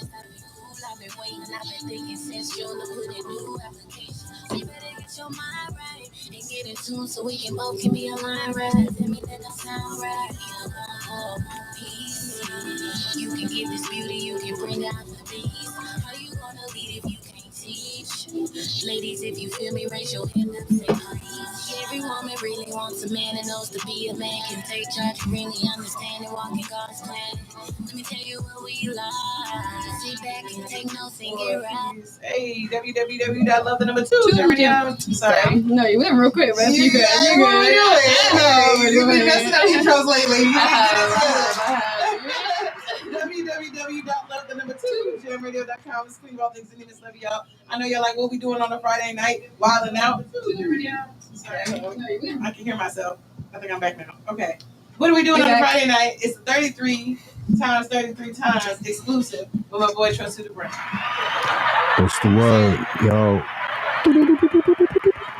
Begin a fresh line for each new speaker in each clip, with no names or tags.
I've been waiting, I've been thinking since June to put in new applications. So you better get your mind right and get in tune so we can both be aligned right. Tell me that I sound right. Be alone, peace. You can give this beauty, you can bring out the beast. How you gonna lead if you can't teach? Ladies, if you feel me, raise your hand and say please. Every woman really wants a man and knows to be a man. Can take charge, really understand and walk in God's plan. Let me tell you what we like. Sit back and take notes and get right. Hey, www.lovethenumber2. Sorry.
No, you went real quick, man. You good.
You've been messing up intros lately. www.lovethenumber2. Scream all things in this. Love y'all. I know y'all like what we doing on a Friday night, wilding out. Sorry, I can hear myself. I think I'm back now. Okay. What are we doing on a Friday night? It's 33 times exclusive with my boy Trust the Brand.
What's the word, yo?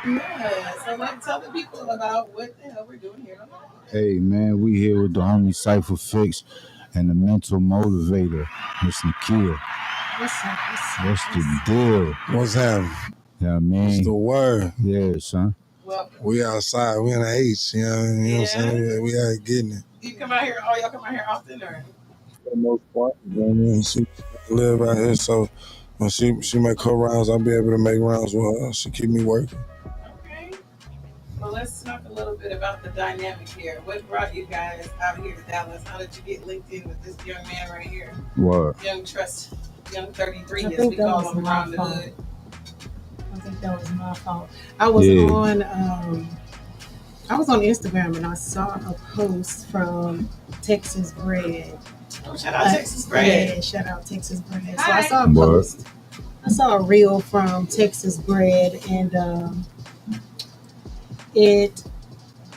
Yeah, so let's tell the people about what the hell we're doing here.
Hey, man, we here with the homie Cypher Fix and the mental motivator, Miss Nakia. What's the deal?
What's happening?
Yeah, man.
What's the word?
Yeah, son.
Well,
we outside. We in the H. You know what I'm saying? We out getting it.
You come out here. Oh, y'all come out here often, or?
For the most part. You know what I mean? She live out here, so when she make her rounds, I'll be able to make rounds with her. She keep me working.
Okay. Well, let's talk a little bit about the dynamic here. What brought you guys out here to Dallas? How did you get linked in with this young man right here?
What?
Young Trust, young 33, as we call him around the hood.
I think that was my fault. I was on Instagram and I saw a post from Texas Bread.
Oh, shout out Texas Bread.
Yeah, shout out Texas Bread. So I saw a post. I saw a reel from Texas Bread and it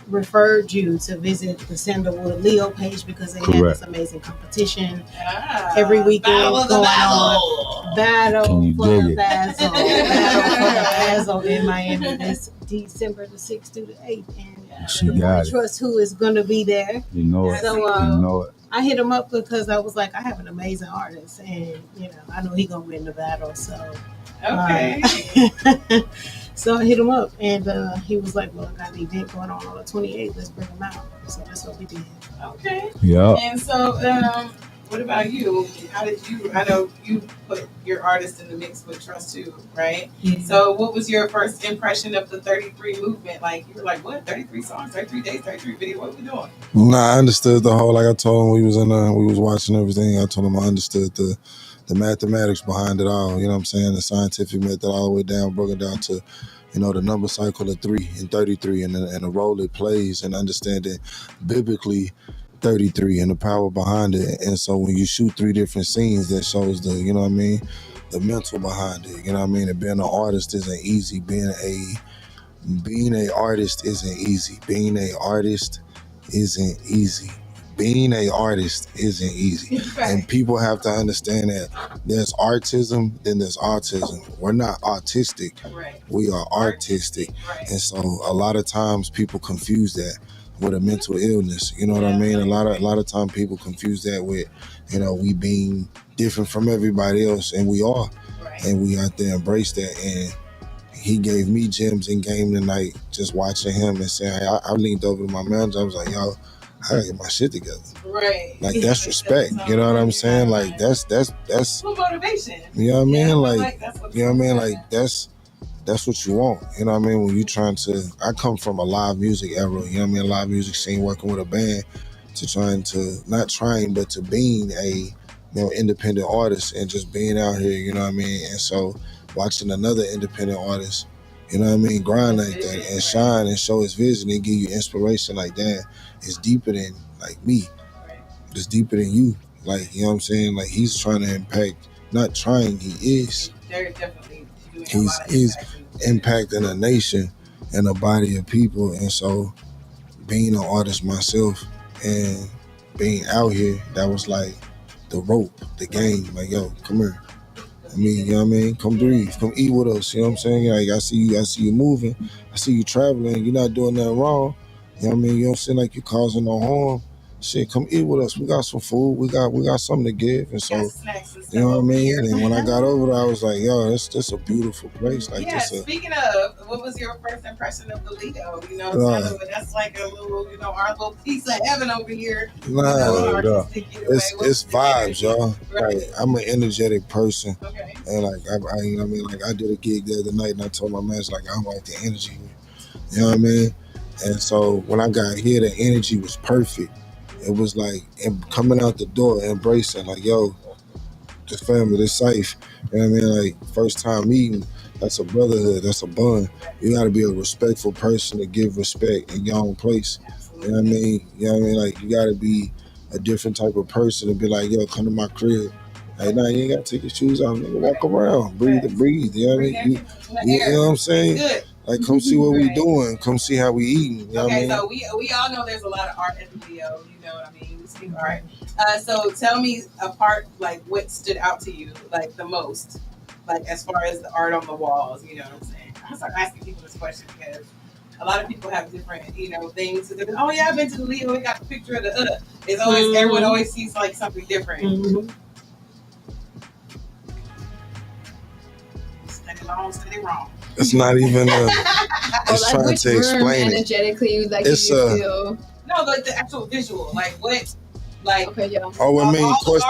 referred you to visit the Sandalwood Leo page because they had this amazing competition every weekend going on. Battle for the Basil in Miami this December the 6th through the 8th. And
she got
Trust who is going to be there.
You know it.
So
you know it.
I hit him up because I was like, I have an amazing artist, and I know he's gonna win the battle. So
okay.
So I hit him up, and he was like, "Well, I got an event going on the 28th. Let's bring him out." So that's what we did.
Okay.
Yeah.
And so, what about you? How did you? I know you put your artist in the mix with Trust too, right?
Yeah.
So, what was your first impression of the 33 movement? Like, you were like, "What? 33 songs, 33 days, 33 video? What are we doing?"
Nah, I understood the whole. Like I told him, we was watching everything. I told him I understood the mathematics behind it all. You know what I'm saying? The scientific method all the way down, broke it down to, the number cycle of 3 and 33 and the role it plays, and understanding biblically 33 and the power behind it. And so when you shoot 3 different scenes, that shows the, the mental behind it. You know what I mean? And being an artist isn't easy. Being a artist isn't easy. Being a artist isn't easy. Being a artist isn't easy. Right. And people have to understand that there's artism, then there's autism. We're not autistic.
Right.
We are artistic.
Right.
And so a lot of times people confuse that with a mental illness. You know what I mean? A lot of time people confuse that with, we being different from everybody else, and we are.
Right.
And we have to embrace that. And he gave me gems in game tonight, just watching him and saying, hey, I leaned over to my manager. I was like, yo, I gotta get my shit together.
Right.
Like, that's respect. You know what I'm saying? Like, that's
full motivation.
You know what I mean?
Yeah,
like you know what I mean? Like, that's what you want. You know what I mean? When you trying to, I come from a live music era, you know what I mean? A live music scene, working with a band, but to being a, independent artist and just being out here, you know what I mean? And so watching another independent artist, you know what I mean, grind like that and shine and show his vision and give you inspiration like that, it's deeper than like me. It's deeper than you. Like, you know what I'm saying? Like, he's trying to impact, not trying, he is.
They're definitely doing
He's impacting a nation and a body of people. And so being an artist myself and being out here, that was like the rope, the game. Like, yo, come here. I mean, you know what I mean? Come breathe. Come eat with us. You know what I'm saying? Like, I see you moving. I see you traveling. You're not doing nothing wrong. You know what I mean? You don't seem like you're causing no harm. shit, come eat with us. We got some food. We got something to give. And so, you know what I mean? And when I got over there, I was like, yo, this a beautiful place. Like,
yeah, speaking of, what was your first impression of the Lido? You know, that's like a little, you know, our little piece of heaven over here.
It's vibes, y'all. Right. Like, I'm an energetic person. Okay. And like, I you know what I mean? Like, I did a gig the other night and I told my man, like, I don't like the energy here. You know what I mean? And so when I got here, the energy was perfect. It was like coming out the door, embracing, like, yo, this family, this safe. You know what I mean? Like, first time meeting, that's a brotherhood, that's a bond. You gotta be a respectful person to give respect in your own place. You know what I mean? You know what I mean? Like, you gotta be a different type of person to be like, yo, come to my crib. Like, nah, you ain't gotta take your shoes off, nigga. Walk around, breathe. You know what I mean? You know what I'm saying? Good. Like, come see what we doing. Come see how we eating. You know what I mean?
So we all know there's a lot of art at the Leo. You know what I mean? We speak art. So tell me a part, like, what stood out to you, like, the most, like, as far as the art on the walls. You know what I'm saying? I start asking people this question because a lot of people have different, you know, things. Oh yeah, I've been to the Leo. We got a picture of the. It's always everyone always sees like something different. Mm-hmm. Steady wrong.
It's not even it's
like,
trying to explain
energetically, like, it's feel?
No, like the actual visual, like what, like.
Okay, yeah.
Oh, I mean, of course,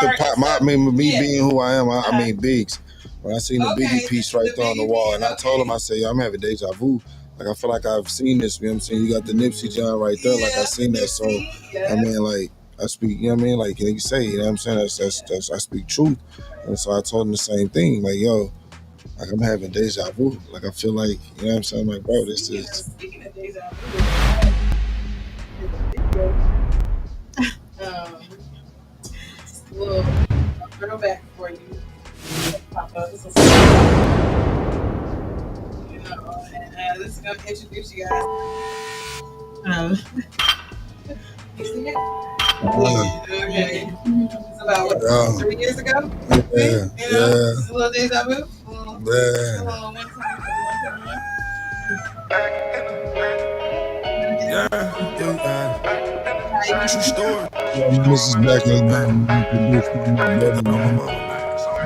being who I am, I mean, Biggs. When I seen the Biggie piece right there on the wall, and I told him, I said, yo, I'm having deja vu. Like, I feel like I've seen this. You know what I'm saying? You got the Nipsey John right there. Like, I seen that. So, I mean, like, I speak. You know what I mean? Like, you say, you know what I'm saying? That's I speak truth. And so I told him the same thing. Like, yo. Like, I'm having deja vu. Like, I feel like, you know what I'm saying? Like, bro, this is.
Speaking of deja vu, little throwback for you. Pop up. This is, you know, and this is going to introduce you guys. You see it? Okay. It's about, what, 3 years ago?
Yeah.
You know, it's a little deja vu.
True story. This is back in the day.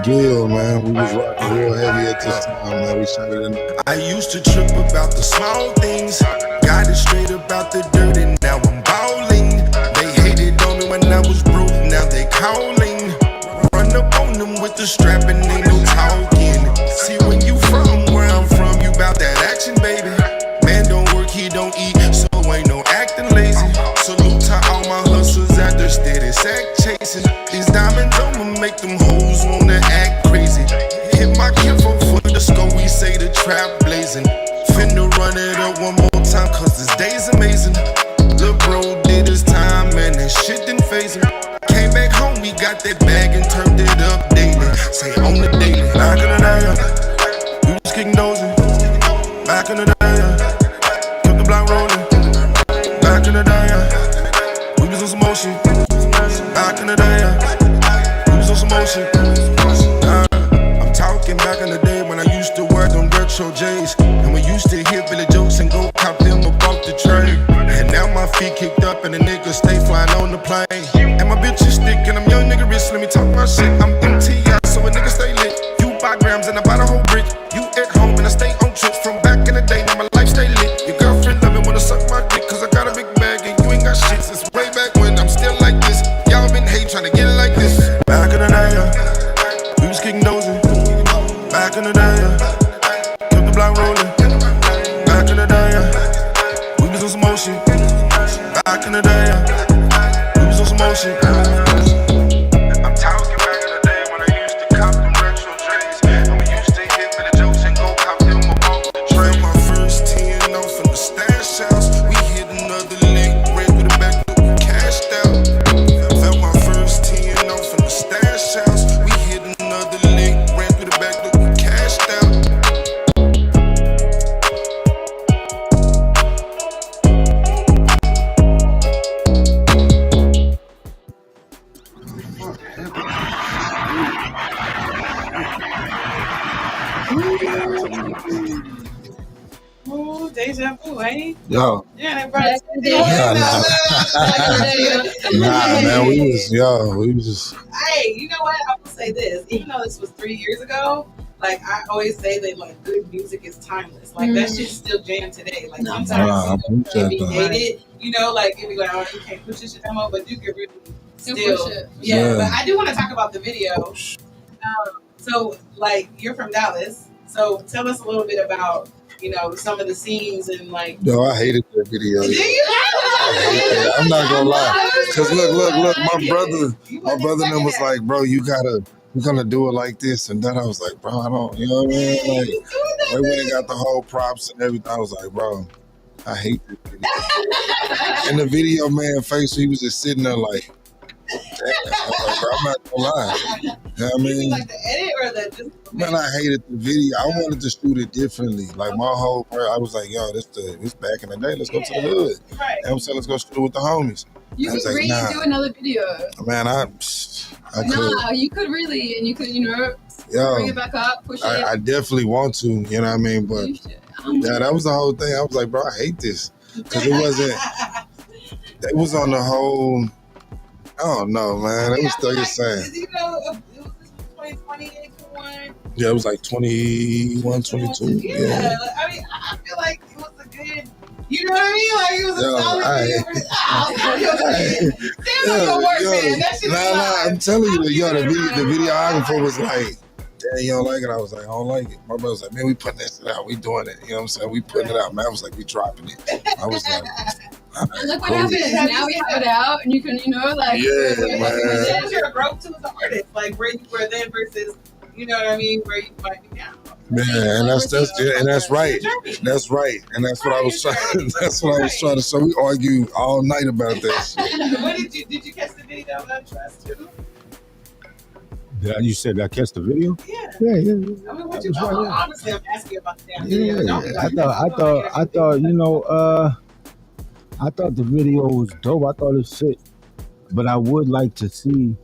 Gil, man, we was rocking real heavy at this time, man. We shot it in.
I used to trip about the small things, got it straight about the dirt, and now I'm balling. They hated on me when I was broke, now they calling. Run up on them with the strap and ain't no talking. See, when you from where I'm from, you bout that action, baby. Man don't work, he don't eat, so ain't no acting lazy. Salute to all my hustlers out there steady sack chasing. These diamonds I'ma make them hoes wanna act crazy. Hit my kinfolk for the score, we say the trap blazing. Finna run it up one more time, cause this day's amazing. Lil' bro did his time, man, that shit didn't faze him. Came back home, we got that bag and turned it up daily. Say on the daily. Back in the day, we was kicking dozing. Back in the day, kept the block rolling. Back in the day, we was on some motion. Back in the day, we was on some motion. I'm talking back in the day when I used to wear them retro J's, and we used to hear Billy jokes and go cop them about the train. And now my feet kicked up and the niggas stay flying on the plane. And my bitch is thick and I'm young nigga rich. Let me talk my shit. I'm MTI, so a nigga stay lit. You buy grams and I buy the whole brick. You at home and I stay on trips from back in the day. Now my life stay lit. Your girlfriend love me wanna suck my dick, cause I got a big bag and you ain't got shit. Since way back when I'm still like this. Y'all been hating trying to get it like this. Back in the day, we was kicking dozing. Back in the day, kept the block rolling. Back in the day, we was on some motion. Back in the day, we was on some motion. I'm talking back in the day when I used to cop them retro J's, and we used to hit Billy jokes and go cop them about the train. My first 10 off in the stash house. We hit another lick, ran with the back up, we cashed out. Felt my first 10 off in the stash house. We hit another lick, ran through the back up, we cashed out.
deja vu, ain't he?
Yo.
Yeah, they brought it to
Nah, man, we was just.
Hey, you know what? I will say this. Even though this was 3 years ago, like I always say that like good music is timeless. Like that shit's still jammed today. Like sometimes it can be dated, you know, like if you like, oh, you can't push this shit no more, but you can really still push it. Yeah. But I do want to talk about the video. So like you're from Dallas, so tell us a little bit about, you know, some of the scenes and like.
Yo, I hated that video.
Do you?
I'm not gonna lie, cause look, my brother and them was like, bro, we're gonna do it like this and that. I was like, bro, I don't, you know what I mean? Like, they went and got the whole props and everything. I was like, bro, I hate this video. And the video man face, he was just sitting there like, damn. I was like, bro, I'm not gonna lie. You know what I mean?
Like the edit or the just.
Man, I hated the video. I wanted to shoot it differently. Like my whole, I was like, yo, this back in the day. Let's go to the hood.
Right.
And I'm saying, let's go shoot it with the homies.
You could really do another video.
Man, I could.
Nah, you could really, and you could, you know, bring it back up, push it.
I definitely want to, you know what I mean? But yeah, that was the whole thing. I was like, bro, I hate this. Because it was on the whole, I don't know, man. It was still the same.
You know, it was 2020, 21.
Yeah, it was like 21, 22.
Yeah. I mean, I feel like it was a good, you know what I mean? Like it was a solid video.
Nah, I'm telling you, yo, the videographer was like, damn, you don't like it? I was like, I don't like it. My brother was like, man, we putting this out. We doing it. You know what I'm saying? We putting it out. Man, I was like, we dropping it. I was like,
look what happens. Now we have it out, and you can, you know, like.
Yeah, man.
You're a growth to as an artist, like where you were then versus, you know what I mean, where you might be now.
Yeah, and that's right. That's right. And that's what I was trying. That's what I was trying to. So we argue all night about that shit.
What did you catch the video of Trust too?
You said I catch the video?
Yeah.
Yeah.
I mean, what you honestly, I'm asking about the damn video.
Yeah. I thought, you know, I thought the video was dope. I thought it fit, but I would like to see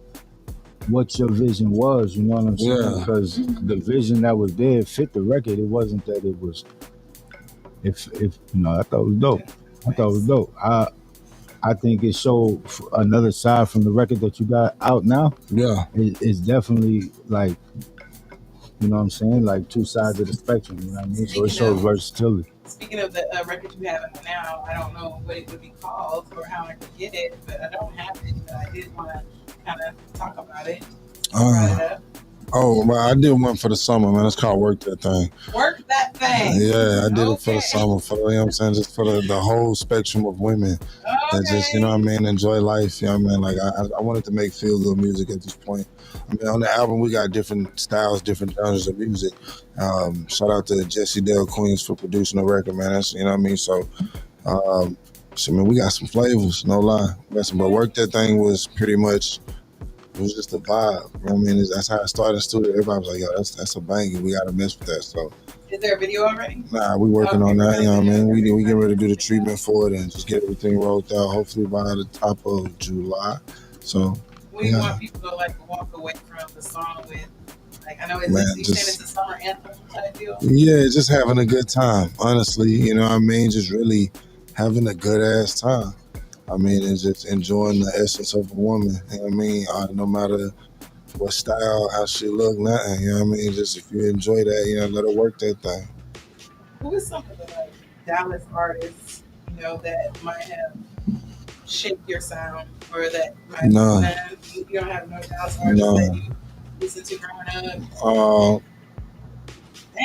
what your vision was. You know what I'm saying?
Yeah.
Because the vision that was there fit the record. It wasn't that it was. If you know, I thought it was dope. I think it showed another side from the record that you got out now.
Yeah.
It's definitely like, you know what I'm saying? Like two sides of the spectrum, you know what I mean? So it shows versatility.
Speaking of the record you have now, I don't know what it would be called or how I could get it, but I don't have it. But I did want to kind of talk about it.
I did one for the summer, man. It's called Work That Thing.
Work That Thing.
Yeah, I did it for the summer, for, you know what I'm saying, just for the whole spectrum of women that just, you know what I mean, enjoy life, you know what I mean? Like, I wanted to make feel-good music at this point. I mean, on the album, we got different styles, different genres of music. Shout out to Jesse Dale Queens for producing the record, man. That's, you know what I mean? So, man, we got some flavors, no lie. But Work That Thing was pretty much, it was just a vibe. You know what I mean? That's how I started in the studio. Everybody was like, yo, that's a banger. We got to mess with that. So,
is there a video already?
Nah, we working on that. You know what I mean? We get ready to do the treatment for it and just get everything rolled out. Hopefully by the top of July. So,
we want people to like walk away from the song with, like, I know it's a summer anthem type deal. Yeah,
just having a good time. Honestly, you know what I mean? Just really having a good ass time. I mean, and just enjoying the essence of a woman. You know what I mean? No matter what style, how she look, nothing. You know what I mean? Just if you enjoy that, you know, let her work that thing.
Who is some of the like Dallas artists, you know, that might have shaped your sound or that might you don't have no Dallas artists that you listen to growing up?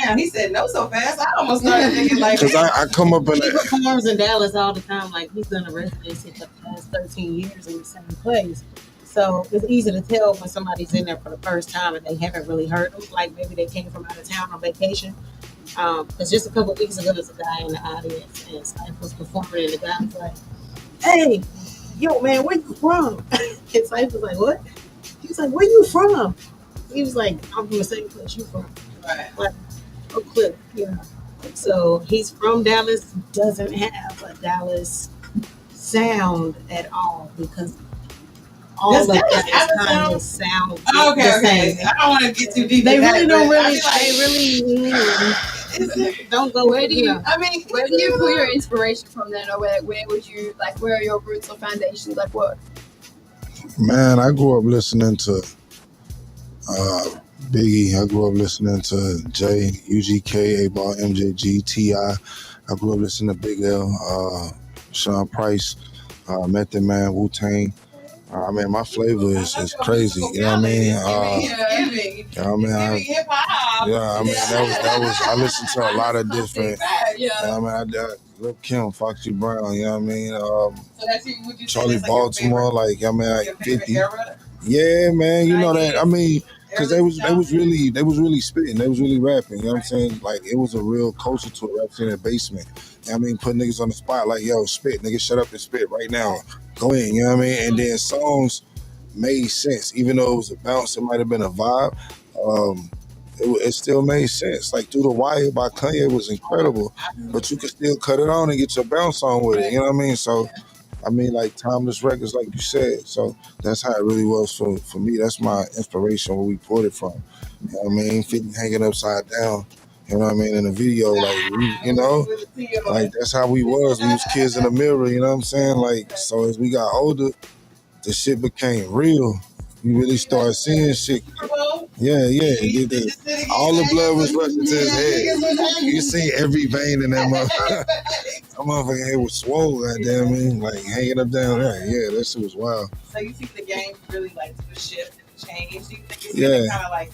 Damn, he said no so fast. I almost started thinking like.
Because I come up in.
He performs in Dallas all the time. Like he's done a residency for the past 13 years in the same place. So it's easy to tell when somebody's in there for the first time and they haven't really heard him. Like maybe they came from out of town on vacation. Because just a couple of weeks ago, there's a guy in the audience and Syph was performing, and the guy was like, "Hey, yo, man, where you from?" And Syph was like, "What?" He was like, "Where you from?" He was like, "I'm from the same place you from."
Right.
Like, Oak Cliff, you know. So he's from Dallas, doesn't have a Dallas sound at all because all of that kind of sound
the same. I don't want to get too deep.
They really don't really. Don't go.
Where do you?
I mean,
Where do you pull your inspiration from then, or where would you like? Where are your roots or foundations? Like what?
Man, I grew up listening to Biggie. I grew up listening to Jay, UGK, A-Ball, MJG, T.I. I grew up listening to Big L, Sean Price, Method Man, Wu-Tang. I mean, my flavor is crazy. You know what I mean? You know what I mean?
Hip hop.
Yeah, I mean, that was. I listened to a lot of different.
Yeah.
I mean, I Lil Kim, Foxy Brown. You know what I mean?
So that's would you say
Charlie
that's like your
Baltimore. Like, I mean,
favorite,
like
your favorite
50.
era?
Yeah, man. You know that. I mean, because they was
Early
really spitting. They was really rapping. You know what I'm saying? Like, it was a real culture to it. Rap in the basement. You know what I mean? Put niggas on the spot. Like, yo, spit, nigga, shut up and spit right now. Go in. You know what I mean? And then songs made sense, even though it was a bounce. It might have been a vibe. It still made sense. Like Through the Wire by Kanye was incredible, but you could still cut it on and get your bounce on with it. You know what I mean? So, I mean, like timeless records, like you said. So that's how it really was for me. That's my inspiration, where we pulled it from. You know what I mean? 50 hanging upside down. You know what I mean? In the video, like you know, like that's how we was. We was kids in the mirror. You know what I'm saying? Like, so as we got older, the shit became real. You really started seeing shit. Yeah. All the blood was rushing to his head. You see every vein in that motherfucker. That motherfucker head was swole, goddamn me. Like hanging up down there. Yeah, that shit was wild.
So you think the game really like took a shift and a change? You think it's kind of like,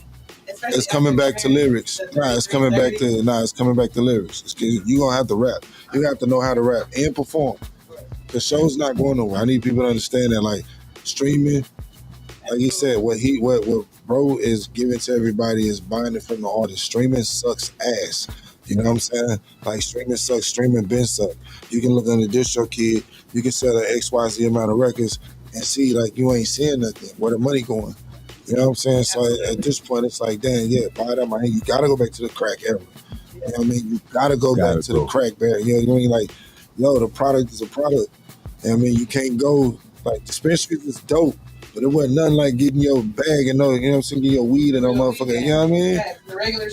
it's coming back to lyrics. It's coming back to lyrics. You gonna have to rap. You have to know how to rap and perform. The show's not going nowhere. I need people to understand that, like, streaming, like he said, what bro is giving to everybody is buying it from the artist. Streaming sucks ass. You know what I'm saying? Like, streaming sucks. Streaming been suck. You can look on the DistroKid. You can sell an XYZ amount of records and see, like, you ain't seeing nothing. Where the money going? You know what I'm saying? So at this point, it's like, damn, yeah, buy it out my hand. You gotta go back to the crack era. You know what I mean? You gotta go back to the crack barrier. You know what I mean? Like, yo, the product is a product. You know what I mean? You can't go, like, dispensaries is dope, but it wasn't nothing like getting your bag and you know what I'm saying, get your weed and no motherfucker. You know what I mean?
The regular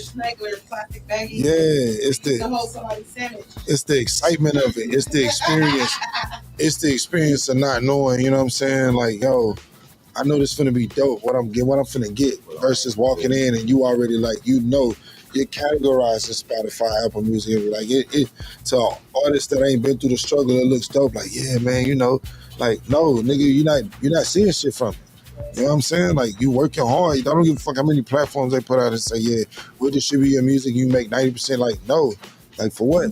plastic baggie.
Yeah, it's the
whole somebody's sandwich.
It's the excitement of it. It's the experience. It's the experience of not knowing, you know what I'm saying? Like, yo, I know this finna be dope. What I'm finna get versus walking in and you already, like, you know, you're categorized in Spotify, Apple Music, like it to artists that ain't been through the struggle, it looks dope. Like, yeah, man, you know, like, no, nigga, you're not seeing shit from it. You know what I'm saying? Like, you working hard. I don't give a fuck how many platforms they put out and say, yeah, we'll distribute your music, you make 90%. Like, no, like, for what?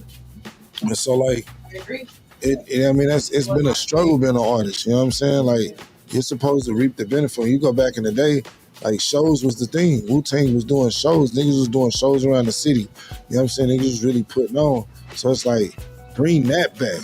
And so, like,
I agree.
I mean, it's been a struggle being an artist. You know what I'm saying? Like, you're supposed to reap the benefit. You go back in the day, like, shows was the thing. Wu-Tang was doing shows. Niggas was doing shows around the city. You know what I'm saying? Niggas was really putting on. So it's like, bring that back.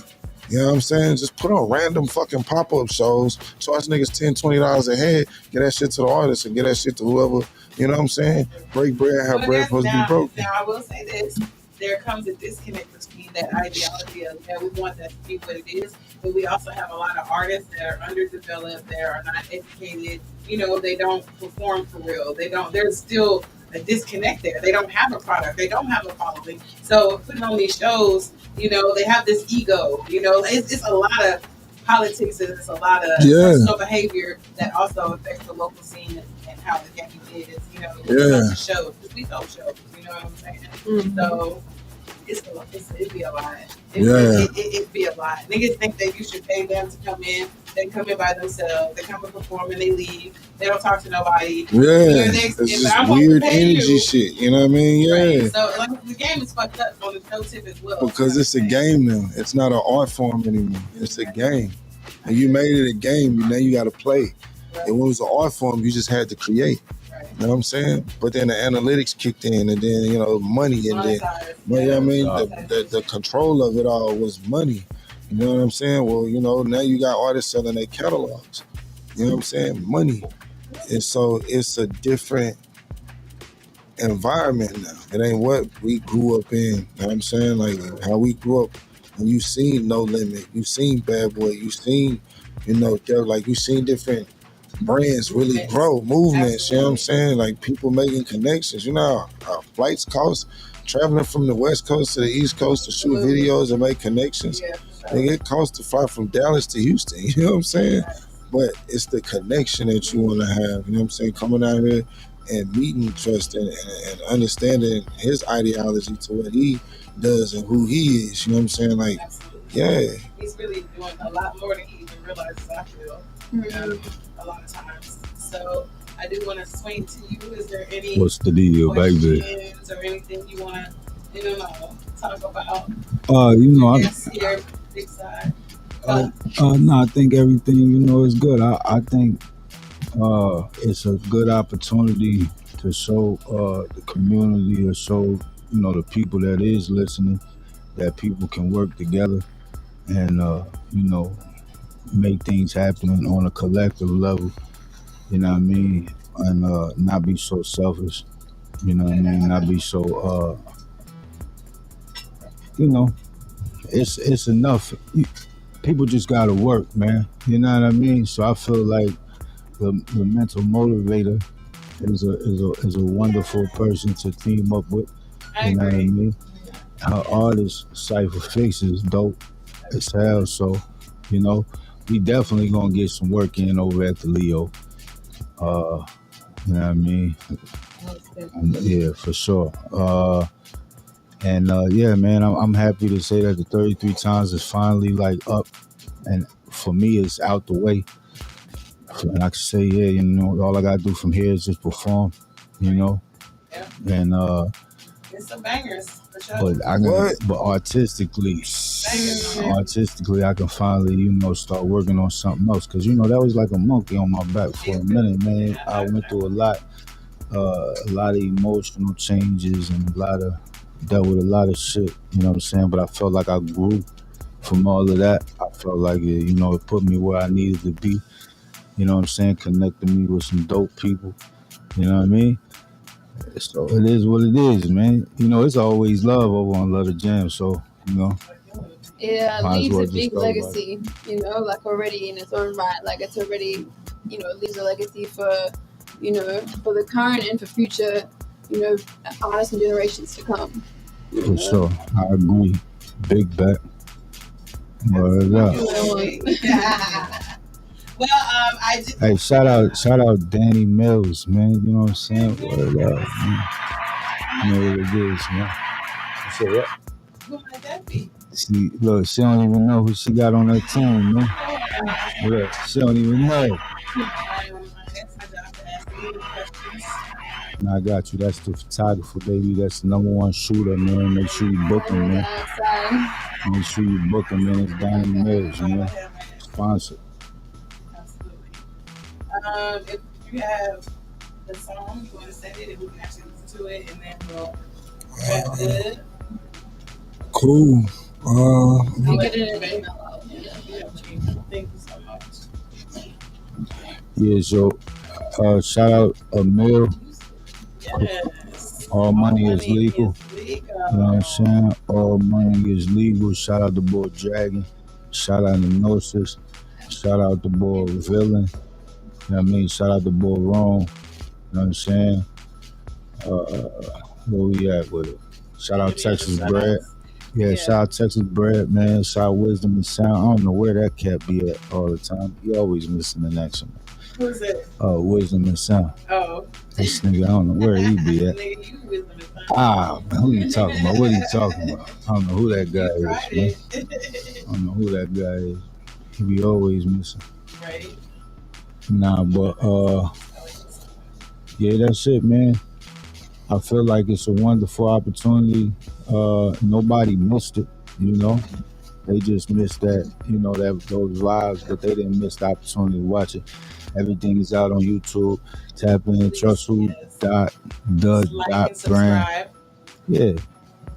You know what I'm saying? Just put on random fucking pop-up shows. Charge niggas $10, $20 a head. Get that shit to the artist and get that shit to whoever. You know what I'm saying? Break bread, how bread supposed to be broken.
Now, I will say this. There comes a disconnect between that ideology of, yeah, we want that to be what it is, but we also have a lot of artists that are underdeveloped, that are not educated, you know, they don't perform for real. There's still a disconnect there. They don't have a product. They don't have a following. So putting on these shows, you know, they have this ego, you know, it's a lot of politics and it's a lot of personal behavior that also affects the local scene and how the game is, you know, shows. We sell shows, you know what I'm saying? Mm-hmm. So it'd be a lot. It'd be a lot. Niggas think that you should pay them to come in. They come in by themselves. They come and perform and they leave. They don't talk to nobody.
Yeah, it's just weird energy shit. You know what I mean? Yeah.
Right. So like, the game is fucked up on the show tip as well.
Because it's a game now. It's not an art form anymore. It's a game. And you made it a game. Now you got to play. Right. And when it was an art form, you just had to create. You know what I'm saying? But then the analytics kicked in, and then, you know, money, and then, you know what I mean? The control of it all was money. You know what I'm saying? Well, you know, now you got artists selling their catalogs. You know what I'm saying? Money. And so it's a different environment now. It ain't what we grew up in. You know what I'm saying? Like, how we grew up, and you seen No Limit, you seen Bad Boy, you seen, you know, like, you seen different brands really grow, movements, you know what I'm saying? Like people making connections. You know how flights cost, traveling from the West Coast to the East Coast to shoot videos and make connections.
Yeah,
Nigga, it costs to fly from Dallas to Houston, you know what I'm saying? But it's the connection that you want to have, you know what I'm saying? Coming out here and meeting Trust and understanding his ideology to what he does and who he is, you know what I'm saying? Like, yeah.
He's really doing a lot more than he even realizes, I feel, a lot of times. So I do want to swing to you. Is there any
What's the deal, baby?
questions or anything you want to, talk about?
Yes,
here, big side.
no, I think everything, is good. I think it's a good opportunity to show the community, or show, the people that is listening, that people can work together and, make things happen on a collective level, you know what I mean? And not be so selfish, you know what I mean? Not be so, it's enough. People just gotta work, man. You know what I mean? So I feel like the mental motivator is a wonderful person to team up with. You know what I mean? Her artist Cypher Fix is dope as hell. So, we definitely gonna get some work in over at the Leo. You know what I mean? Yeah, for sure. And yeah, man, I'm happy to say that the 33 times is finally like up, and for me, it's out the way. And I can say, yeah, all I gotta do from here is just perform, and
It's some bangers for sure.
but artistically, I can finally, start working on something else. Cause that was like a monkey on my back for a minute, man. I went through a lot of emotional changes and dealt with a lot of shit, you know what I'm saying? But I felt like I grew from all of that. I felt like it, it put me where I needed to be. You know what I'm saying? Connected me with some dope people. You know what I mean? So it is what it is, man. It's always love over on Love the Jam. So,
Yeah,
might as
leaves
well
a
just
big
go about it.
legacy, like already in its own right. Like it's already, leaves a legacy for, for the current and for future, artists and generations to come.
For sure. I agree. Big bet. Word up.
Well, I did.
Hey, shout out Danny Mills, man. You know what I'm saying? Word up, man. You know what it is, man. You say what?
Who might that be?
She don't even know who she got on her team, man. Look, she don't even know.
That's my job to ask you the questions.
Now I got you. That's the photographer, baby. That's the number one shooter, man. Make sure you book him, man. Make sure you book him, man. It's Danny Mills, man. Sponsor.
Absolutely. If you have the song, you want to send it, and we can actually listen to it, and then we'll wrap good.
Cool.
I'll get it in an email out.
Thank you so much.
Yeah, so shout out Emil.
Yes.
All money is legal. You know what I'm saying? All money is legal. Shout out the boy Dragon. Shout out Gnosis. Shout out the boy Villain. You know what I mean? Shout out the boy Rome. You know what I'm saying? Where we at with it? Shout out Texas Bread. Yeah, shout out Texas Bread, man. Shout out Wisdom and Sound. I don't know where that cat be at all the time. He always missing in action.
Who's it?
Wisdom and Sound.
Oh.
This nigga, I don't know where he be at.
Nigga, you Wisdom and Sound.
Ah, man, who you talking about? What are you talking about? I don't know who that guy is, man. I don't know who that guy is. He be always missing.
Right.
Nah, but yeah, that's it, man. I feel like it's a wonderful opportunity. Nobody missed it, They just missed that, those lives, but they didn't miss the opportunity to watch it. Everything is out on YouTube. Tap in, trustwho.the.brand.
Like and subscribe.
Yeah,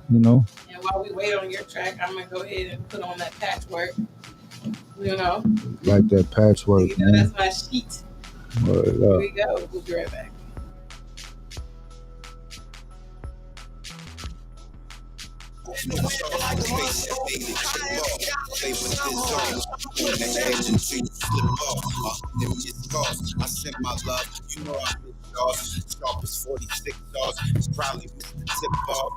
And while we wait on your track, I'm gonna go ahead and put on that patchwork.
Like that patchwork, man.
That's my sheet.
Word
Here
up.
we go. We'll be right back.
scars. I send my love, you know I hit yours. Sharp as 46 stars, it's probably missed the tip off.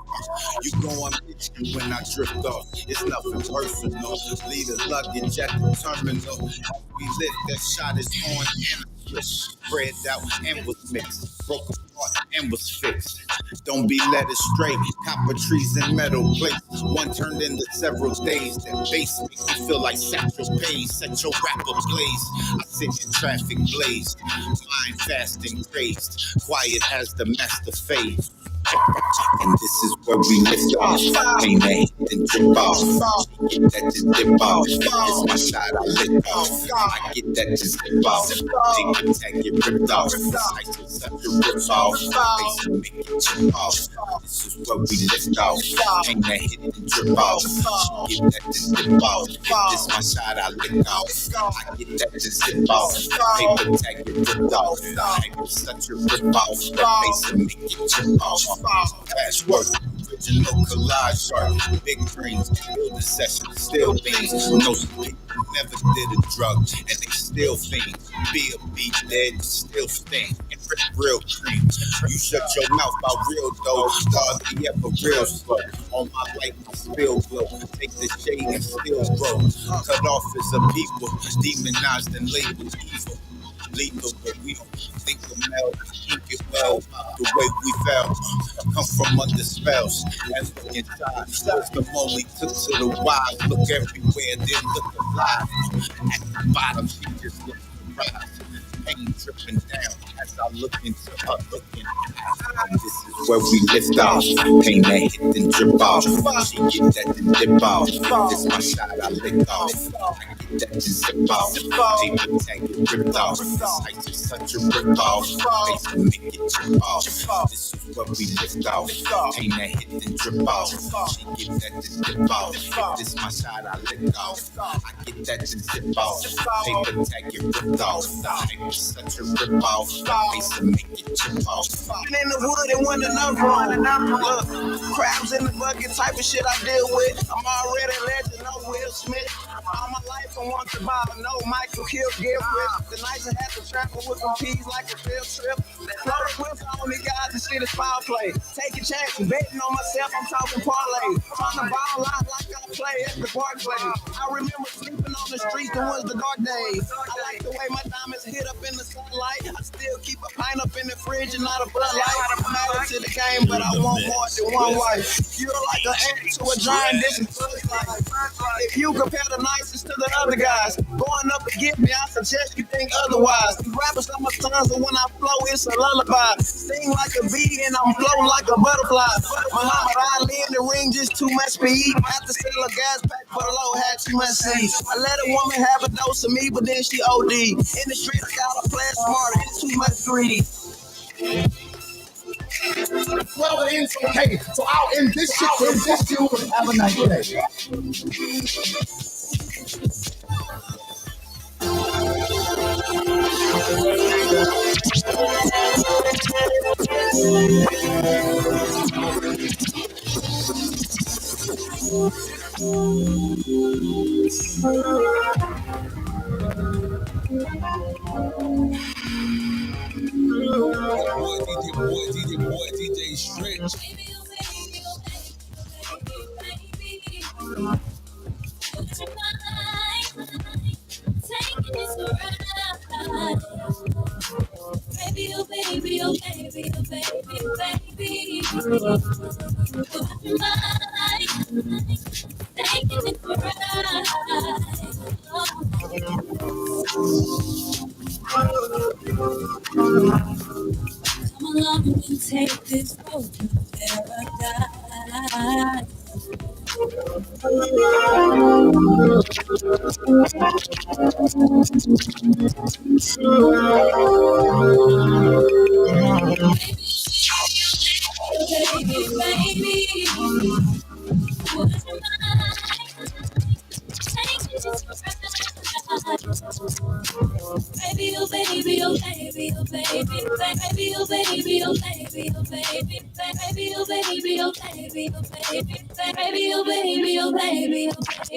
You go on mission when I drift off. It's nothing personal. Lead a luggage at the terminal. We lit, that shot is on and a switch. Spread out and was mixed. Broke apart and was fixed. Don't be led astray. Copper trees and metal plates. One turned into several days. That bass makes me feel like Central Page. Set your rap ablaze. I sit in traffic blazed. Mind fast and crazed. Quiet as the master phase. And this is where we lift off. Ain't that hit and drip off. Get that to dip off. It's my shot, I lift off. I get that to zip off. Take the tag, get ripped off. Slice it, such a rip off. Face and make it chip off. This is where we lift off. Ain't that hit and drip off. Get that to dip off. This my shot, I lift off. I get that to zip off. Paper tag, get ripped off. It's such a rip off. Face and make it chip off. Patchwork, original collage art, big dreams, build a session, still beans. No sleep, never did a drug, and they still fiends. Be a beat dead, still sting, and rip real cream. You shut your mouth about real dough, stars be ever real slow. On my light, my spill glow, take the shade and still grow. Cut off as a people, demonized and labeled evil. Lethal, but we don't think of Mel, keep it well, the way we fell, come from under spells, and look inside, the only took to the wild, look everywhere, then look alive, at the bottom, she just looks surprised, pain dripping down, as I look into her looking eyes, this is where we lift off, pain that hit and drip off, she get that to dip off, this my shot, I lick off, I get that to zip off, paper tag get ripped off, ice is such a rip off, face to make it chip off, this is where we lift off, pain that hit and drip off, she get that to dip off, this my shot, I lick off, I get that to zip off, paper tag get ripped off, paper such a rip off, face to make it chip off.
In the wood and one enough room. Look, crabs in the bucket type of shit I deal with. I'm already legend, no Will Smith. All my life I want to buy no Michael Kill gift with. The nights I had to travel with some keys like a field trip. Flow the whips on me guys and shit is foul play. Taking chances, betting on myself, I'm talking parlay. Trying to ball out like I play at the Barclays. I remember sleeping on the streets, the ones the dark days. I like the way my diamonds hit up in the sunlight. I still keep a pint up in the fridge and not a Bud Light. I'm married to the game, but I want more than one wife. You're like an ant to a giant, this is Bud Light. If you compare the nicest to the other guys, going up against me, I suggest you think otherwise. These rappers are my sons, and when I flow, it's a lullaby. Sing like a bee, and I'm flow like a butterfly. Muhammad Ali in the ring, just too much speed. Had to sell a gas pack for the low, had too much seed. I let a woman have a dose of me, but then she OD. In the street, I gotta play smarter, it's too much greedy.
Well, it ends okay. So I'll end this shit with this you. Have a nice day.
DJ Stretch.
Baby, oh baby, oh baby, oh baby, baby. Put your mind, taking it for a ride. Come along and take this road to paradise. Baby, baby, put your mind, take it just for a ride. Baby, oh baby, oh baby, oh baby, baby, oh baby, oh baby, oh baby, baby, oh baby, oh baby, oh baby, baby, oh baby, oh baby, oh baby, baby, oh baby,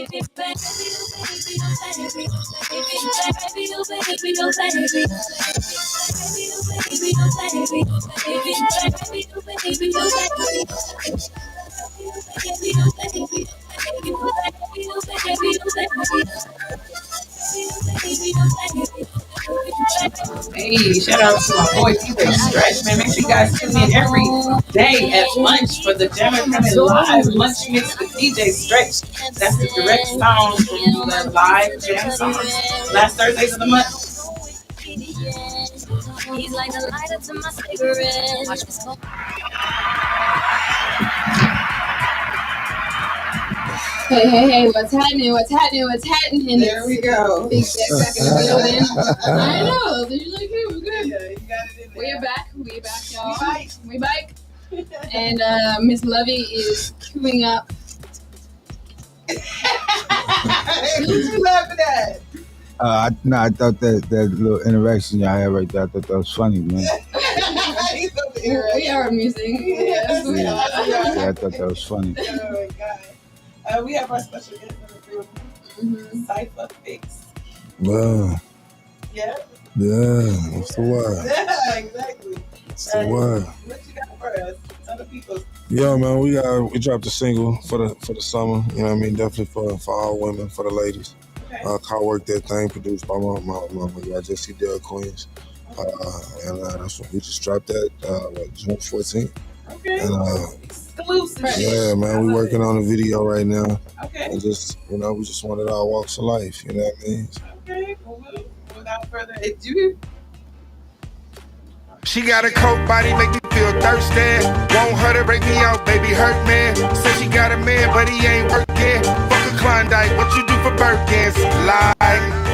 oh baby, oh baby, oh baby, oh baby.
Hey, shout out to my boy DJ Stretch, man. Make sure you guys tune in every day at lunch for the Jammin' Coming Live Lunch Mix with DJ Stretch. That's the direct sound from the live jam songs. Last Thursdays of the month.
He's like a lighter to my cigarette. Watch me smoke.
Hey, what's happening? What's happening? What's happening?
There we go.
Big Jack back in the building. I know. They're just like, hey, we're good.
Yeah, you got it in there.
We're back, y'all.
We
We back. And Miss Lovey is queuing up.
Hey, what you laughing at?
I thought that little interaction y'all had right there, I thought that was funny, man.
We are amusing. Yes, we
Yeah,
are.
I thought that was funny.
Oh my god. We have our special guest in the group, Cypher Fix.
Wow.
Yeah?
Yeah. What's the word?
Yeah, exactly.
What's the word?
What you got for us? Tell the people.
Yeah, man, we dropped a single for the summer. You know what I mean? Definitely for all women, for the ladies.
Okay.
Called Work That Thing, produced by my Jesse Dale Queens. And that's what we just dropped that June 14th.
Okay.
And
Exclusive.
yeah, man, we working on a video right now.
Okay.
And just, we just wanted our walks of life, you know what I mean?
Okay. Well, without further ado.
She got a cold body, make me feel thirsty. Want her to break me out, baby, hurt me. Said she got a man, but he ain't working. Fuck a Klondike, what you do for Birkins? Like,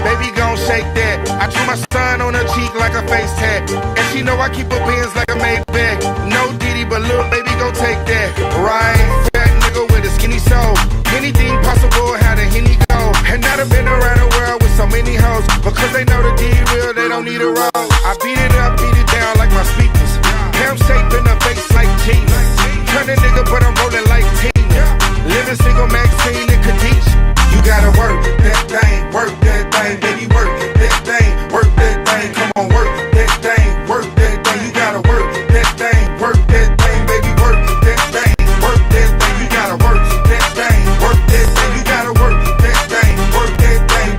baby, gon' shake that. I drew my son on her cheek like a face tag. And she know I keep her pins like a Maybach. No Diddy, but little baby, gon' take that. Right, fat nigga with a skinny soul. Anything possible, how the Henny go. And I've been around the world with so many hoes. Because they know the D real, they don't need a roll. I beat it up, beat it down like my speakers. Ham shape in the face like Gina. Turn a nigga, but I'm rolling like Tina. Living single Maxine and Khadijah. You gotta work that thing, baby, work that thing, work that thing. Come on, work that thing, work that thing. You gotta work that thing, baby, work that thing, work that thing. You gotta work that thing, work that thing. You gotta work that thing,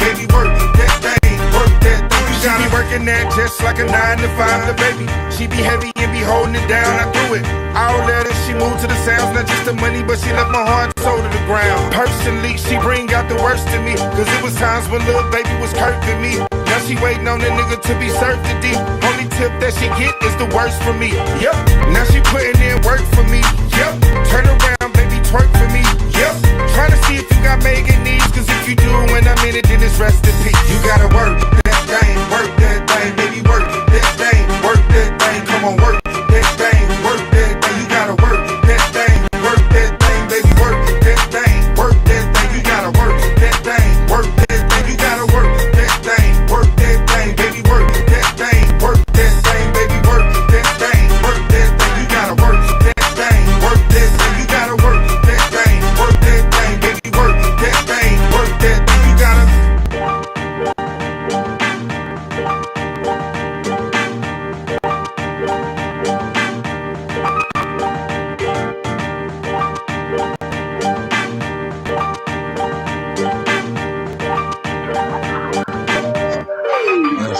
baby, work that thing, work that thing. You gotta working that just like a 9 to 5, the baby. She be heavy and be holding it down. I do it. All that and she moved to the sounds, not just the money, but she left my heart and soul to the ground. Personally, she bring out the worst in me, cause it was times when little baby was curving me. Now she waiting on the nigga to be served to D. Only tip that she get is the worst for me. Yep. Now she putting in work for me. Yep. Turn around, baby, twerk for me. Yep. Trying to see if you got Megan needs, cause if you do, when I'm in it, then it's rest in peace. You gotta work that thing, baby, work that thing, work that thing. Come on, work that thing, work that thing. You gotta work that thing, baby, work that thing, work that thing. You gotta work that thing, work that thing. You gotta work that thing, baby, work that thing, baby, work that thing, work that thing. You gotta work that thing, work that thing. You gotta work that thing, baby, work that thing, work that thing. You gotta.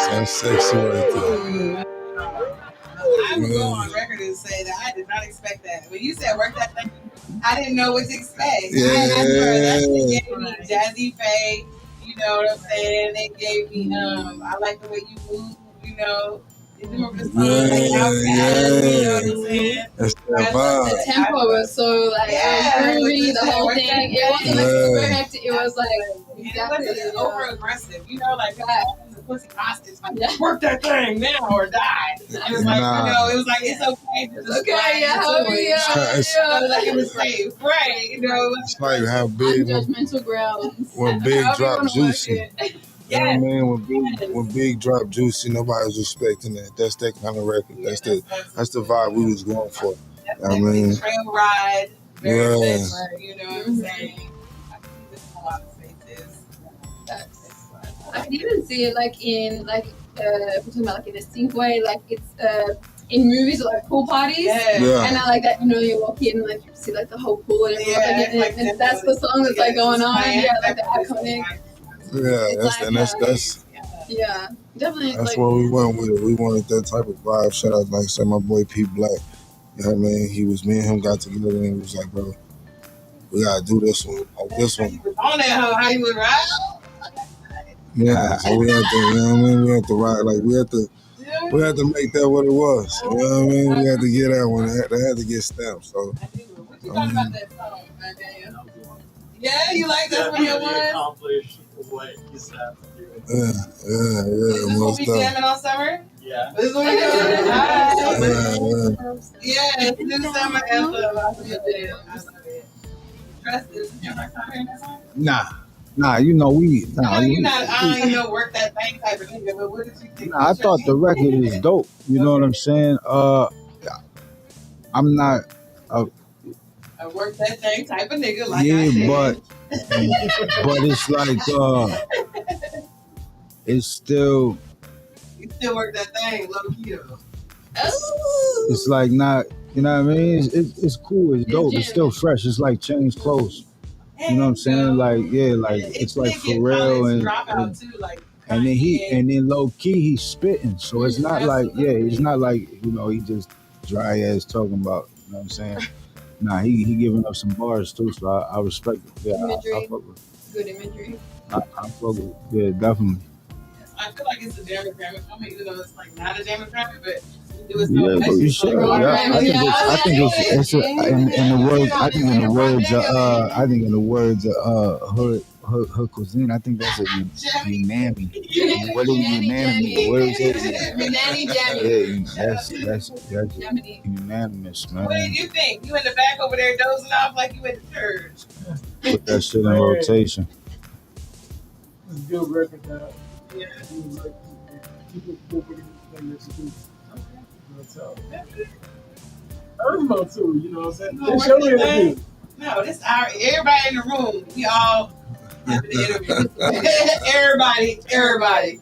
That's sexy right there.
I will go on record and say that I did not expect that. When you said work that thing, I didn't know what to expect.
Yeah.
They gave me Jazzy Faye, you know what I'm saying? They gave me I like the way you move, you know. You remember the song like Outside, you know what I'm saying?
That's that
The
vibe.
tempo was so like groovy, the whole thing. It wasn't like super hectic. It was like
It wasn't over aggressive, you know, like the pussy hostage, like work that thing now or die. It was like, you know, it was like it's okay. To
okay, yeah.
It was like it was safe, right? You know,
It's like how big
Judgmental grounds.
when Big
However you
drop
wanna work
Juicy.
it.
You know what I
Yes.
mean?
Yes.
When Big dropped Juicy, nobody was expecting that. That's that kind of record.
Yeah,
That's the vibe we was going for.
That's
I
definitely
mean,
trail ride. Very
yeah.
much, you know what I'm saying? I can see this in a lot of spaces.
That's, I can even see it like in like if we're talking about like in a sync way, like it's in movies or like pool parties.
Yes.
Yeah.
And I like that, you know, you walk in and like you see like the whole pool and everyone,
Yeah,
like, and that's the song that's like going on. Yeah, like the iconic.
Yeah, that's
Yeah, definitely.
that's
Like,
what we went with it. We wanted that type of vibe. Shout out, like I said, my boy Pete Black. You know what I mean? Me and him got together and he was like, bro, we gotta do this one. Like this one.
On that hoe, how you would ride?
Yeah, so we had to, you know what I mean? We had to ride, like we had to make that what it was. You know what I mean? We had to get that one. They had to get stamped. So
What you thought about that song, Daniel? Yeah, you like that one? Your one?
Accomplish what you set out to do.
yeah,
Is this what
most
we
stuff.
jamming on summer?
Yeah.
This is what we doing?
Yeah,
Yes, new summer anthem. I love it. Trust is your song?
Nah, you know we.
No, you're not. I don't know work that thing type of nigga. But what did you think?
Nah, I thought the record is dope. You know what I'm saying? I'm not.
I work that thing type of nigga. Like
Yeah,
I said.
but it's like it's still.
You still work that thing low key though.
oh,
It's like not. You know what I mean? It's cool. It's dope. It's still fresh. It's like change clothes. You know what I'm saying? Like like it's like Pharrell and then low key he's spitting. So it's not like it's not like he just dry ass talking about. You know what I'm saying? Nah, he giving up some bars too. So I respect it. Yeah, I fuck with.
good imagery.
I fuck with. Yeah, definitely.
I feel like it's a demographic. I mean, even though it's like not a demographic, but it was
Yeah, but you should. Yeah, I think it's in the words. I think in the words of her cuisine. I think that's a unanimous. What is unanimous? What is it?
Nanny Jammy.
Yeah, that's unanimous, man.
What did you think? You in the back over there dozing off like you went to church.
Put that shit in rotation.
It's a good record now.
Yeah.
Keep it moving everything that you do. So, Earthmo too, you know what I'm saying?
No,
Show me the
No, this our everybody in the room. We all have the interview. everybody.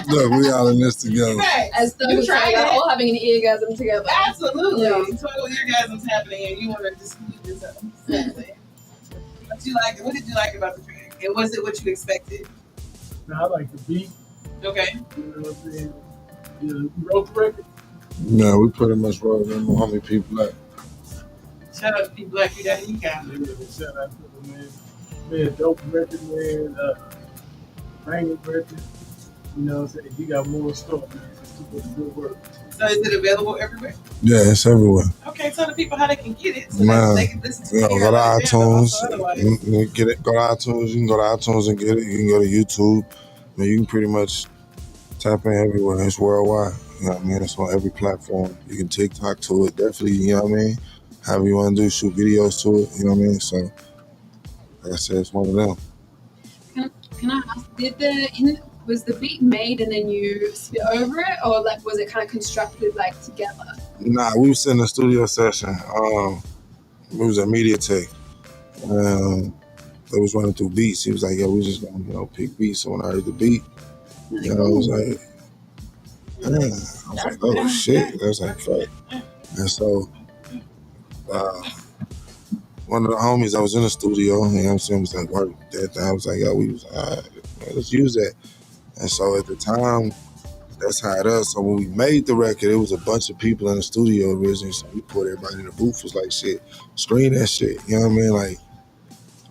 Look, we all in this together.
Right.
As Doug was saying, we're all having an eargasm together.
Absolutely.
Yeah.
Total orgasms happening, and you want to dispute yourself. What did you like about the track? And was it what you expected?
Now, I like the beat.
Okay.
You know what I'm saying? You wrote the record?
Yeah, we pretty much wrote them homie P Black.
Shout out to P Black, you got it, you got it.
Yeah, shout out to the man. Man, dope record, man. Banging record. You know what I'm saying? You got more stuff, man. It's too much good work.
So is it available everywhere?
Yeah, it's everywhere.
Okay, tell the people how they can get it so
Man,
they can listen to it.
go to iTunes. You can get it. Go to iTunes. You can go to iTunes and get it. You can go to YouTube. I mean, you can pretty much tap in everywhere. It's worldwide. You know what I mean? It's on every platform. You can TikTok to it. Definitely, you know what I mean? However you want to do, shoot videos to it. You know what I mean? So, like I said, it's one of them.
Can I ask, was the beat made and then you spit over it, or like was it kind of constructed like together?
Nah, we was in a studio session. It was at MediaTek. They was running through beats. He was like, "Yeah, we just gonna pick beats." So when I heard the beat, I was like, "Oh shit!" I was like, "Fuck!" And so, one of the homies that was in the studio, you know what I'm saying, was like, "Work that." I was like, "Yo, we was all right, let's use that." And so at the time, that's how it is. So when we made the record, it was a bunch of people in the studio originally. So we put everybody in the booth. Was like, shit, screen that shit. You know what I mean? Like,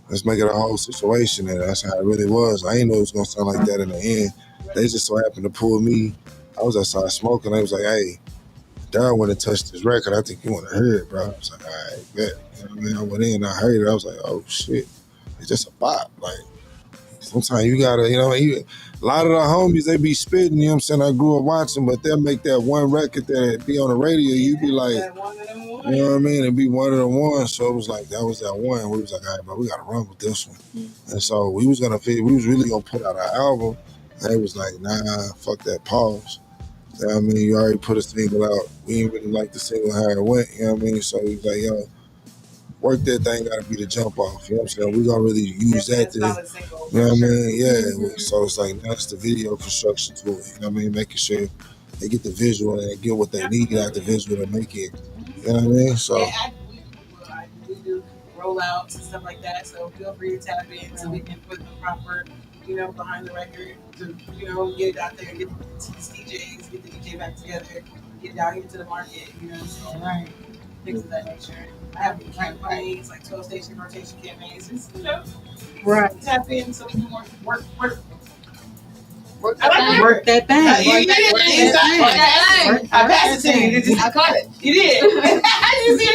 let's make it a whole situation. And that's how it really was. I didn't know it was going to sound like that in the end. They just so happened to pull me. I was outside smoking. They was like, hey, Daryl went and touched this record. I think you want to hear it, bro. I was like, all right, bet. You know what I mean? I went in, I heard it. I was like, oh, shit. It's just a bop. Like, sometimes you gotta, you know, a lot of the homies, they be spitting, you know what I'm saying? I grew up watching, but they'll make that one record that be on the radio, you be like, you know what I mean? It'd be one of the ones. So it was like, that was that one. We was like, all right, bro, we gotta run with this one. And so we was really gonna put out an album. And it was like, nah, fuck that, pause. You know what I mean? You already put a single out. We didn't really like the single how it went, you know what I mean? So he was like, yo, work that thing gotta be the jump off. You know what I'm saying? We gonna really use that to, you know what I mean? Yeah. So it's like, that's the video construction to it. You know what I mean? Making sure they get the visual and they get what they need out the visual to make it. You know what I mean? So
we do rollouts and stuff like that. So feel free to tap in so we can put the proper, you know, behind the record to, you know, get it out there, get to these DJs, get the DJ back together, get it out here to the market, you know, so right. Things of that nature. I have campaigns like 12 station rotation campaigns. Just, you know, right. Tap in so we can work that thing. I passed it to you.
I caught it.
You did. You see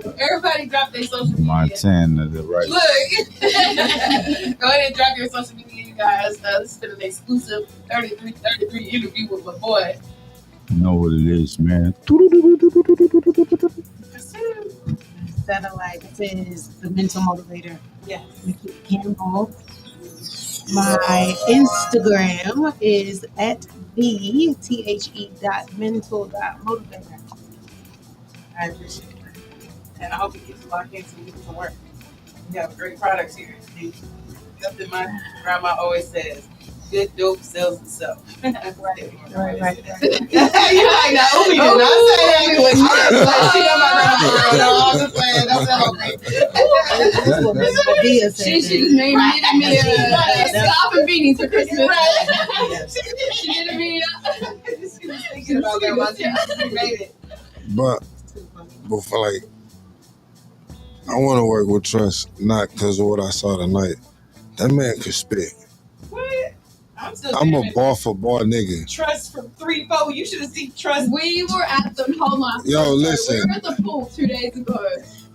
it? Everybody drop their social media.
Montana, the right.
Look. Go ahead and drop your social media, you guys. This has been an exclusive 33 interview with my boy.
You know what it is, man.
Satellite is the mental motivator.
Yes.
Nikki Campbell. My Instagram is at the.mental.motivator.
I appreciate it. And I hope it gets you locked in so we get to work. We have great products here. Something my grandma always says, good dope sells itself. Right. You're like, Naomi did not say that. I'm just playing. Don't tell me.
She just made me a scarf and beanies for Christmas. She did me
She was thinking about grandma. She made it.
But for like, I want to work with Trust, not because of what I saw tonight. That man could spit.
What?
I'm a bar for bar nigga.
Trust from 3-4. You should have seen Trust.
We were at the
Yo, listen.
We were at the pool 2 days ago,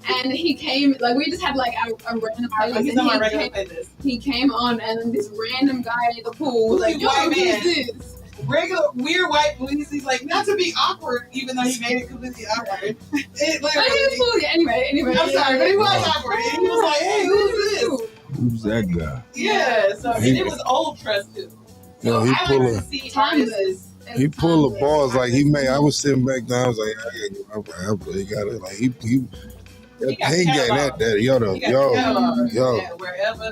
and he came. Like we just had like a random playlist. He came on, and then this random guy at the pool was like, "Yo, who is this?"
Regular weird white movies. He's like, not to be awkward, even though he made it completely awkward. Anyway. I'm sorry, but he was awkward. And he was like, hey, who's this?
Who's that guy?
Yeah, so and it was old Trust too.
Yo, he pull the balls like he made. I was sitting back there. I was like, I gotta get my rapper. He got it. Like he got that.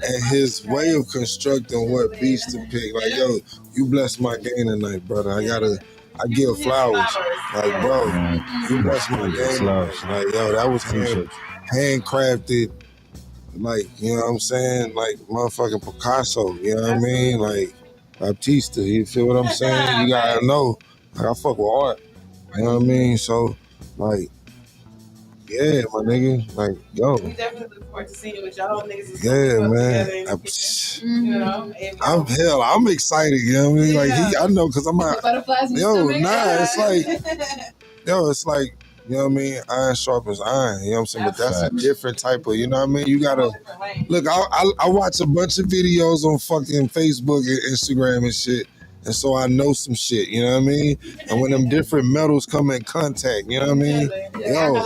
And his way of constructing what beats to pick. Like, yo, you bless my game tonight, brother. I give flowers. Like, bro, you bless my game. Like, yo, that was handcrafted. Like, you know what I'm saying? Like, motherfucking Picasso, you know what I mean? Like, Baptista, you feel what I'm saying? You gotta know, like, I fuck with art, you know what I mean? So, like, yeah, my nigga, like, yo.
We definitely look forward to seeing what y'all niggas
yeah, man. I'm excited, you know what I mean? Like, I know, cause I'm out. It's like, you know what I mean? Iron sharpens iron, you know what I'm saying? But that's a different type of, you know what I mean? You gotta, look, I watch a bunch of videos on fucking Facebook and Instagram and shit. And so I know some shit, you know what I mean? And when them different metals come in contact, you know what I mean? Yo,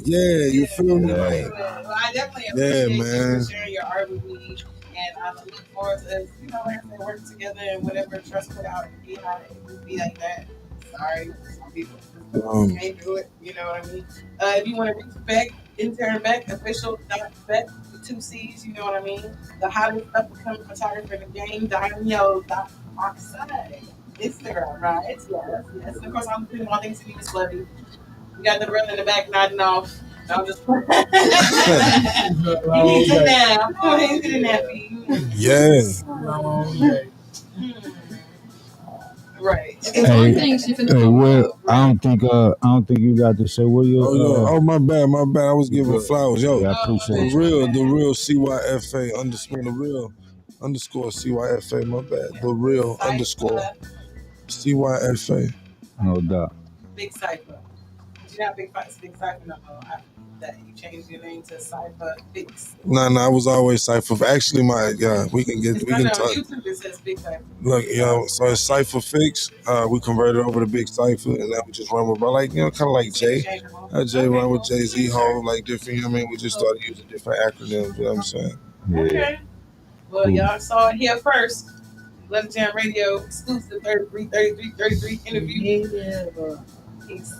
you feel me?
Well, I definitely appreciate you sharing your art with me. And I look forward to, you know, working together and whatever Trust put out and be how it would be like that. Sorry, some people can't do it, you know what I mean? If you want to reach Beck, intern Beck, official.Beck with 2 C's, you know what I mean? The hottest up-and-coming photographer in the game, Daniel.Oxide. Instagram, right? Yes. Of course, I'm putting all things to be Miss Lovey. We got the brother in the back nodding off. I'm just you need to nap. Go ahead and get a nappy.
Yeah.
Right.
Well, I don't think you got to say what you.
Oh, my bad. I was giving flowers. Yo,
I appreciate
the real CYFA underscore the real underscore CYFA. My bad. The real underscore CYFA.
No doubt.
Big cypher. You're not Big Cypher no more. That you changed your name to Cypher Fix.
No, I was always Cypher. Actually, we can
On
talk.
YouTube it says Big Cypher.
Look, so it's Cypher Fix. We converted over to Big Cypher, and now we just run with, kind of like Jay. Jay run with Jay-Z, Hov, like different. You know what I mean? We just started using different acronyms. You know what I'm saying?
Yeah.
Okay. Well, y'all saw it here first. Left Jam Radio exclusive 33 interview.
Yeah.
Peace.